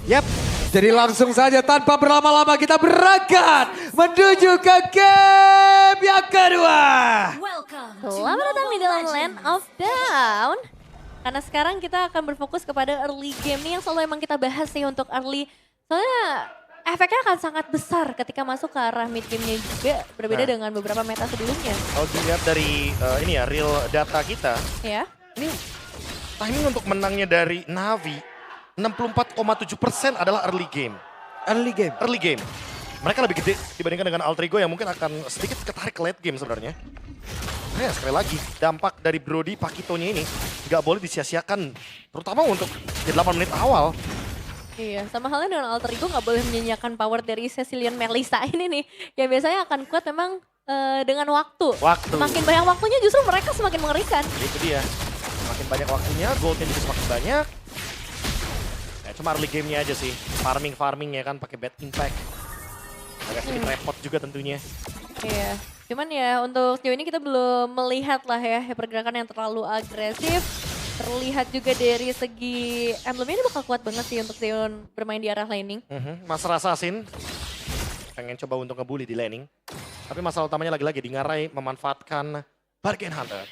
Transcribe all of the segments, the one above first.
Yap, jadi langsung saja tanpa berlama-lama kita berangkat menuju ke game yang kedua. Selamat datang di dalam Land of Down. Karena sekarang kita akan berfokus kepada early game nih yang selalu emang kita bahas sih untuk early. Soalnya efeknya akan sangat besar ketika masuk ke arah mid game-nya juga. Berbeda dengan beberapa meta sebelumnya. Kalau dilihat dari ini ya, real data kita. Ya. Ini timing untuk menangnya dari Navi 64,7% adalah early game. Early game. Early game. Mereka lebih gede dibandingkan dengan Altrigo yang mungkin akan sedikit ketarik ke late game sebenarnya. Nah, sekali lagi, dampak dari Brody Pakitonya ini nggak boleh disia-siakan. Terutama untuk di 8 menit awal. Iya, sama halnya dengan Alter Ego nggak boleh menyanyiakan power dari Cecilian Melissa ini nih. Yang biasanya akan kuat memang dengan waktu. Semakin banyak waktunya justru mereka semakin mengerikan. Itu dia. Semakin banyak waktunya, goldnya juga semakin banyak. Ya, cuma early game-nya aja sih. Farming ya kan, pakai bad impact. Agak sedikit repot juga tentunya. Iya, cuman ya untuk sejauh ini kita belum melihat lah ya pergerakan yang terlalu agresif. Terlihat juga dari segi emblemnya ini bakal kuat banget sih untuk Zeon bermain di arah laning. Mas Assassin pengen coba untuk ngebully di laning. Tapi masalah utamanya lagi-lagi di Ngarai memanfaatkan Bargain Hunter.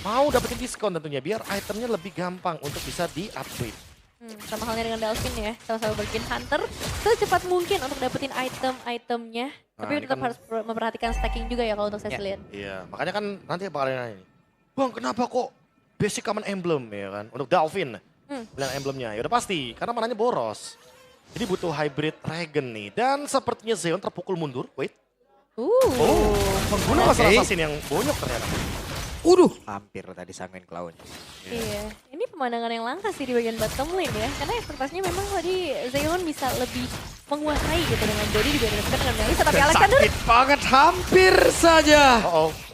Mau dapetin diskon tentunya biar itemnya lebih gampang untuk bisa di-upgrade. Sama halnya dengan Dalvin ya, sama-sama Bargain Hunter. Secepat mungkin untuk dapetin item-itemnya. Tapi ini tetap kan- harus memperhatikan stacking juga ya kalau untuk Cecilian. Iya, makanya kan nanti bakal nanya ini. Bang, kenapa kok basic common emblem ya kan? Untuk Dalvin, pilihan emblemnya. Ya udah pasti, karena mananya boros. Jadi butuh hybrid Regen nih. Dan sepertinya Zeon terpukul mundur. Wait. Pengguna masalah assassin yang bonyok ternyata. Hampir tadi sangin clown. Iya, ini pemandangan yang langka sih di bagian bottom lane ya. Karena ekspektasinya memang tadi Zeon bisa lebih menguasai gitu dengan Brody dibandingkan dengan Melissa. Tapi Alexander, Sakit banget, hampir saja.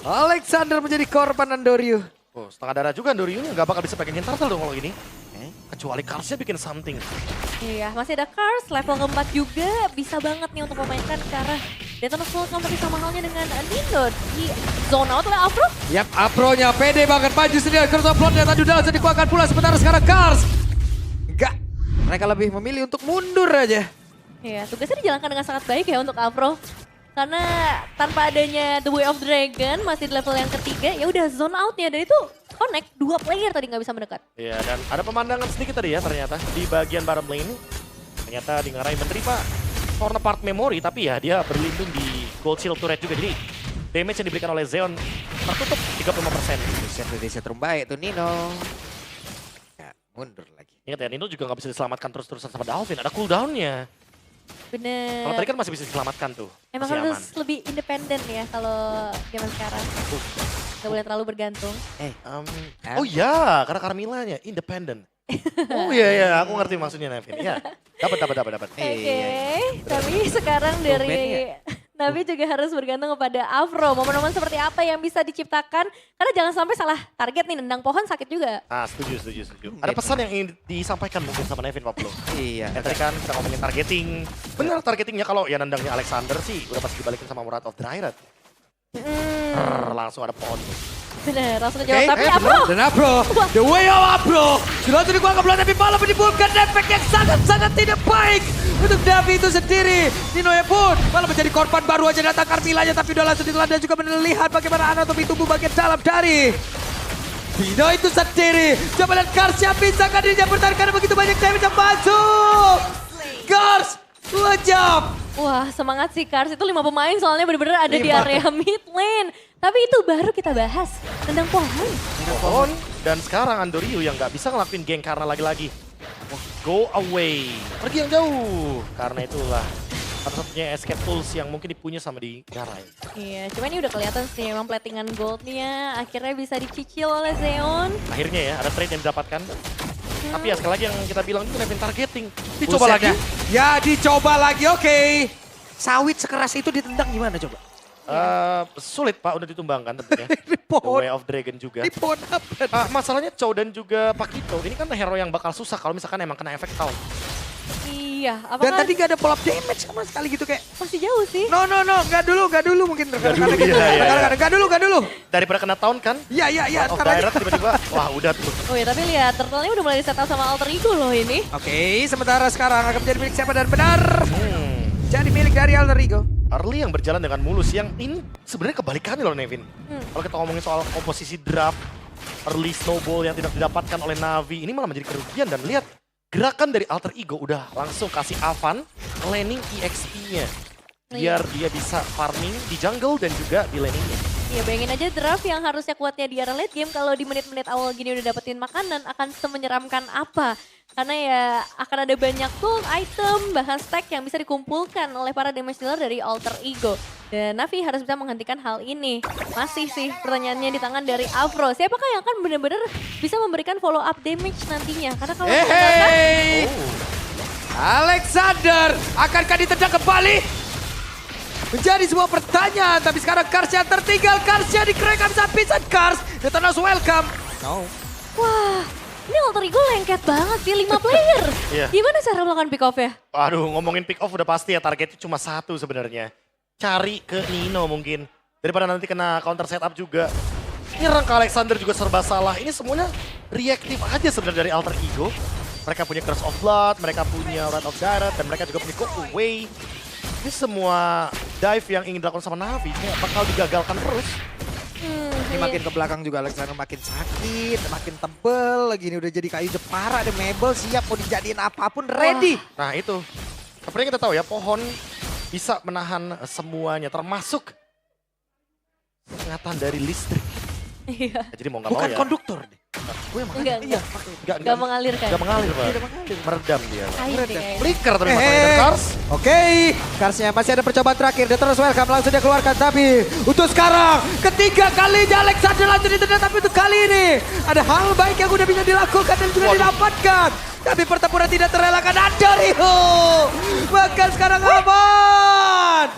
Alexander menjadi korban Andoryu. Oh, setengah darah juga Andoriunya nggak bakal bisa pegangin turtle dong kalau gini. Kecuali Karsnya bikin something. iya masih ada Kars, level keempat juga bisa banget nih untuk memainkan ke arah Detona's Welcome. Tapi sama halnya dengan Nino di zone out oleh Afro. Yap, Apronya pede banget maju sendiri. Curse of Blood-nya tadi udah dikuatkan pula. Sementara sekarang Kars. Enggak, mereka lebih memilih untuk mundur aja. Iya, tugasnya dijalankan dengan sangat baik ya untuk Afro. Karena tanpa adanya The Way of Dragon masih di level yang ketiga, ya udah zone out-nya. Dan itu connect, 2 player tadi nggak bisa mendekat. Iya, dan ada pemandangan sedikit tadi ya ternyata di bagian bottom lane. Ternyata di Ngarai menerima corner part memory, tapi ya dia berlindung di gold shield turret juga. Jadi damage yang diberikan oleh Zeon tertutup 35%. Set Indonesia terbaik tuh Nino. Ya, mundur lagi. Ingat ya, Nino juga nggak bisa diselamatkan terus-terusan sama Dalvin. Ada cooldown-nya. Bener. Kalau tadi kan masih bisa diselamatkan tuh. Emang masih harus lebih independen ya kalau zaman sekarang. Gak boleh terlalu bergantung. Oh iya, karena Carmilla-nya independent. Oh iya, aku ngerti maksudnya Nevin. Iya, dapat. Oke, tapi sekarang dari Navi juga harus bergantung kepada Afro. Momen-momen seperti apa yang bisa diciptakan. Karena jangan sampai salah target nih, nendang pohon sakit juga. Setuju. Ada pesan yang ingin disampaikan mungkin sama Nevin Pablo. Iya. Ya, tadi kan kita ngomongin targeting. Bener targetingnya kalau ya nendangnya Alexander sih udah pasti dibalikin sama Murad of Dryad. Langsung ada pohon. Bener, langsung dijawab. Tapi Afro, Dan Afro, the way of Afro. Sudah dikuatkan bola tapi malah menimbulkan efek yang sangat-sangat tidak baik. Untuk Navi itu sendiri. Nino ya pun malah menjadi korban baru aja datang Carmilla-nya. Tapi udah langsung ditelan dan juga melihat bagaimana anatomi tubuh bagian dalam dari Nino itu sendiri. Coba lihat Karsnya bisa kan dirinya bertahan karena begitu banyak damage yang masuk. Kars, 2 jam. wah semangat sih Kars. Itu 5 pemain soalnya bener-bener ada di 5. area mid lane. Tapi itu baru kita bahas. Nendang pohon. Pohon. Dan sekarang Andoriu yang nggak bisa ngelakuin geng karena lagi-lagi go away. Pergi yang jauh. Karena itulah satu-satunya escape tools yang mungkin dipunya sama di Ngarai. Iya, cuman ini udah kelihatan sih memang platingan goldnya akhirnya bisa dicicil oleh Zeon. Akhirnya ya ada trade yang didapatkan. Tapi ya sekali lagi yang kita bilang itu Nevin targeting. Dicoba lagi. Ya dicoba lagi, oke. Sawit sekeras itu ditendang gimana coba? Sulit Pak, udah ditumbangkan tentunya. Di The pohon. Way of Dragon juga. Di pohon apa? Masalahnya Chow dan juga Pakito, ini kan hero yang bakal susah kalau misalkan emang kena efek taunt. Iya, Dan apakah tadi gak ada pull up damage sama sekali gitu kayak. masih jauh sih? No, gak dulu mungkin rekan-rekan. dulu, iya. Gak dulu. Daripada kena tahun kan? Iya, Of ntar aja. direct tiba-tiba, wah udah tuh. Oh ya, tapi lihat turtle-nya udah mulai di-setup sama alter ego loh ini. Oke, sementara sekarang akan menjadi milik siapa dan benar. Jadi milik dari Alter Ego. Early yang berjalan dengan mulus, yang ini sebenarnya kebalikannya loh Nevin. Kalau kita ngomongin soal komposisi draft, early snowball yang tidak didapatkan oleh Navi, ini malah menjadi kerugian. Dan lihat, gerakan dari Alter Ego udah langsung kasih Avan laning EXP-nya. Biar dia bisa farming di jungle dan juga di laning-nya. Ya bayangin aja draft yang harusnya kuatnya di era late game kalau di menit-menit awal gini udah dapetin makanan akan semenyeramkan apa. Karena ya akan ada banyak tool, item, bahkan stack yang bisa dikumpulkan oleh para damage dealer dari Alter Ego. Dan Navi harus bisa menghentikan hal ini. Masih sih pertanyaannya di tangan dari Afro. Siapakah yang akan benar-benar bisa memberikan follow up damage nantinya? Karena kalau Hey, Alexander, akankah ditendang kembali? Menjadi sebuah pertanyaan, tapi sekarang Karsnya tertinggal. Karsnya di-crack bisa Vincent Kars. Detonaus welcome. No. wah, ini Alter Ego lengket banget sih 5 player. Iya. Gimana cara melakukan pick off ya? Aduh, ngomongin pick off udah pasti ya, targetnya cuma satu sebenarnya. Cari ke Nino mungkin. Daripada nanti kena counter setup juga. Nyerang ke Alexander juga serba salah. Ini semuanya reaktif aja sebenarnya dari Alter Ego. Mereka punya Curse of Blood, mereka punya Wrath of Direct, dan mereka juga punya Go Away. Ini semua dive yang ingin dilakukan sama Navi kayak bakal digagalkan terus. Ini makin ke belakang juga Alexander makin sakit, makin tebel. Lagi ini udah jadi kayu jepara, ada Mabel siap mau dijadiin apapun ready. Nah itu, seperti yang kita tahu ya, pohon bisa menahan semuanya termasuk sengatan dari listrik. Iya. Jadi mau nggak mau Bukan ya. konduktor deh. Gue yang Enggak, Iya, Gak mengalirkan. Gak mengalir, Pak. Tidak mengalir. Meredam dia. Air deh kayaknya. Flicker tapi masalahnya dan Kars. Oke, Karsnya masih ada percobaan terakhir. Dia terus welcome, langsung dia keluarkan. Tapi untuk sekarang, ketiga kalinya Alexander langsung ditendang. Tapi untuk kali ini, ada hal baik yang udah bisa dilakukan dan juga didapatkan. Tapi pertempuran tidak terelakkan. Ada Rio. Bahkan sekarang aman.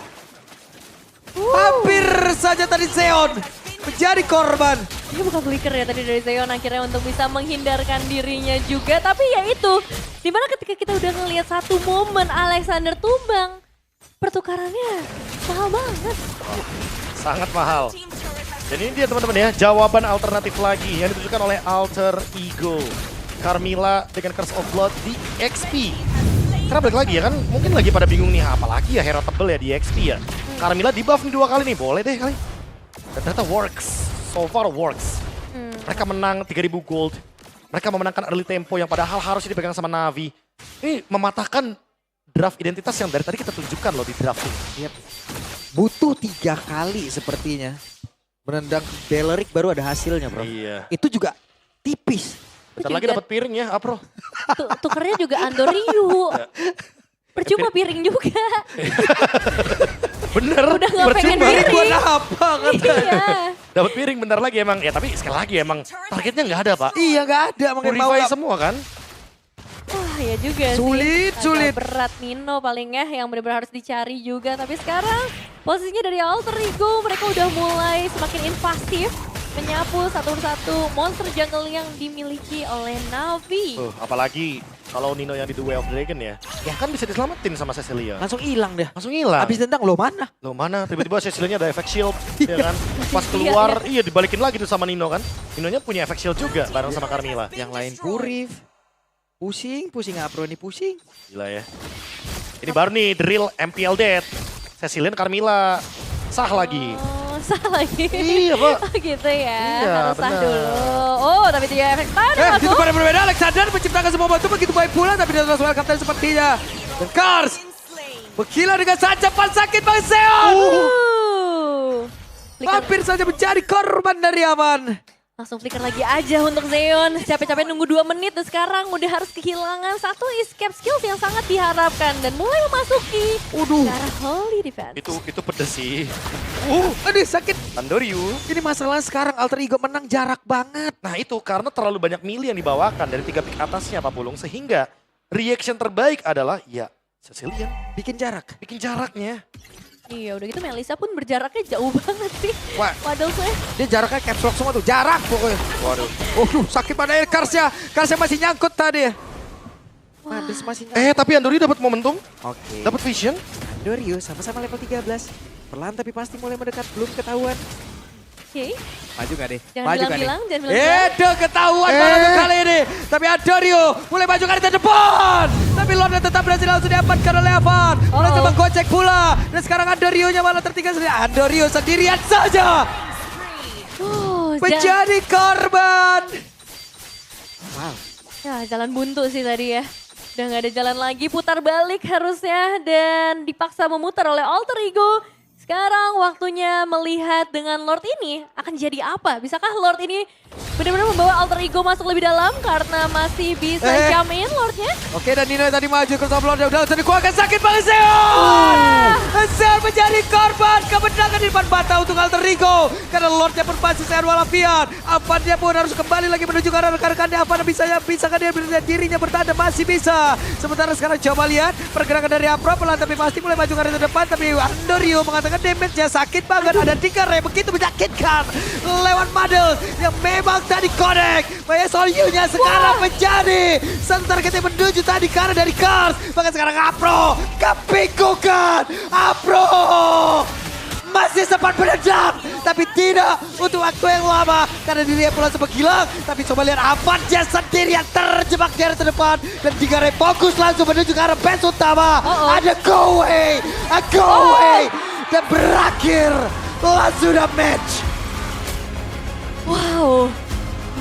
Hampir saja tadi Zeon menjadi korban. Ini bukan flicker ya tadi dari Zeon akhirnya untuk bisa menghindarkan dirinya juga. Tapi ya itu, dimana ketika kita udah ngelihat satu momen Alexander tumbang, pertukarannya mahal banget. Sangat mahal. Dan ini dia teman-teman ya, jawaban alternatif lagi yang ditujukan oleh Alter Ego. Carmilla dengan Curse of Blood di XP. Karena balik lagi ya kan, mungkin lagi pada bingung nih, apalagi ya hero tebel ya di XP ya. Carmilla di buff nih 2 kali nih, boleh deh kali. Dan ternyata works, so far works. Mereka menang 3000 gold. Mereka memenangkan early tempo yang padahal harusnya dipegang sama Navi. Ini mematahkan draft identitas yang dari tadi kita tunjukkan loh di drafting. Yep. Butuh 3 kali sepertinya. Menendang Beleric baru ada hasilnya bro. Iya. Itu juga tipis. Bentar lagi dapat piring ya, Apro. Tukernya juga Andoryu. Percuma piring juga. Bener, Udah nggak pengen percuma. piring. Buat apa kata? Iya. Dapat piring bentar lagi emang. Ya tapi sekali lagi emang targetnya nggak ada Pak. Iya nggak ada. Makanya mau Purify semua kan. Wah ya juga Sulit, sih. sulit. Agak berat Nino paling ya yang benar-benar harus dicari juga. Tapi sekarang posisinya dari Alter Ego mereka udah mulai semakin invasif. Menyapu satu persatu monster jungle yang dimiliki oleh Navi. Apalagi kalau Nino yang di The Way of Dragon ya. Ya kan bisa diselamatin sama Cecilia. langsung hilang deh. Langsung hilang. Habis tendang lo mana? Loh mana tiba-tiba Cecilia ada efek shield ya kan. Pas keluar iya dibalikin lagi tuh sama Nino kan. Ninonya punya efek shield juga bareng sama Carmilla. Yang lain Purif. Pusing Apro ini pusing. Gila ya. Ini baru nih drill MPL Dead. Cecilia Carmilla sah lagi. Oh, sah lagi. Iya, Pak. Oh, gitu ya. Iya, Harus sah benar. dulu. Oh, tapi dia efek tadi Itu masuk. pada berbeda Alexander menciptakan sebuah batu begitu baik pula. Tapi dia terus welcome tadi sepertinya. Dan Kars. Berkilau dengan saja pas sakit Bang Zeon. Flicker. Hampir saja menjadi korban dari Aman. Langsung flicker lagi aja untuk Zeon. Capek-capek nunggu 2 menit dan sekarang udah harus kehilangan satu escape skills yang sangat diharapkan. Dan mulai memasuki ke arah Holy Defense. Itu pedes sih. Aduh sakit. Andoryu. Ini masalah sekarang Alter Ego menang jarak banget. Nah itu karena terlalu banyak milih yang dibawakan dari 3 pick atasnya Pak Pulung. Sehingga reaction terbaik adalah ya Cecilia Bikin jarak. bikin jaraknya. Iya udah gitu Melissa pun berjaraknya jauh banget sih. Wah. Padahal saya Dia jaraknya caps lock semua tuh. Jarak pokoknya. Waduh. Sakit pada Karsnya. Karsnya masih nyangkut tadi. Madness masih nyala. Tapi Andorio dapat momentum, Oke. dapat vision. Andorio sama-sama level 13. Perlahan tapi pasti mulai mendekat, belum ketahuan. Oke, Maju gak deh? jangan Maju gak nih? bilang-bilang, jangan bilang-bilang. Edo ketahuan malam kali ini. Tapi Andorio mulai maju ke arah depan. Tapi Lordnya tetap berhasil langsung diamankan oleh Avan. Mulai coba gocek pula. Dan sekarang Andorionya malah tertinggal sendiri. Andorio sendirian saja menjadi korban. Wow. Ya, jalan buntu sih tadi ya. Udah gak ada jalan lagi, putar balik harusnya. Dan dipaksa memutar oleh Alter Ego. Sekarang waktunya melihat dengan Lord ini akan jadi apa. Bisakah Lord ini benar-benar membawa Alter Ego masuk lebih dalam karena masih bisa jump in Lordnya? Oke, dan Nino tadi maju ke top Lord. Udah jadi kuakan sakit banget Zeon. Zeon menjadi korban kemenangan di depan mata untuk Alter Ego. Karena Lordnya pun masih sehat walafiat. Avannya pun harus kembali lagi menuju ke arah rekan-rekannya. Avan bisakah dia dirinya bertahan? Masih bisa. Sementara sekarang coba lihat pergerakan dari Apro pelan tapi pasti mulai maju ke arah depan. Tapi Andorio mengatakan damage-nya sakit banget. Ada Tinker yang begitu menyakitkan lewat Madel yang memang tadi connect. Banyak Solyu-nya sekarang menjadi sementara kita menuju tadi ke arah dari Cars. Bahkan sekarang Apro kebingungan. Apro masih sempat menendang, tapi tidak untuk waktu yang lama karena dirinya pula sempat hilang. Tapi coba lihat Avan dia sendiri yang terjebak di arah depan dan Tigare fokus langsung menuju ke arah base utama. Ada go away, a go away dan berakhir langsung the match. Wow,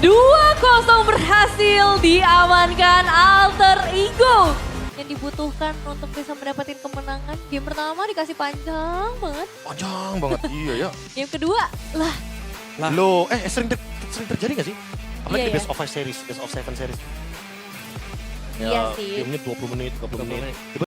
2-0 berhasil diamankan Alter Ego. Yang dibutuhkan untuk bisa mendapatkan kemenangan. Game pertama dikasih panjang banget. Panjang banget, iya ya. Game kedua, lah Loh, sering terjadi gak sih? Apalagi Iya, best of 5 series, best of 7 series. Iya sih. Gamenya 20 menit, 30 menit.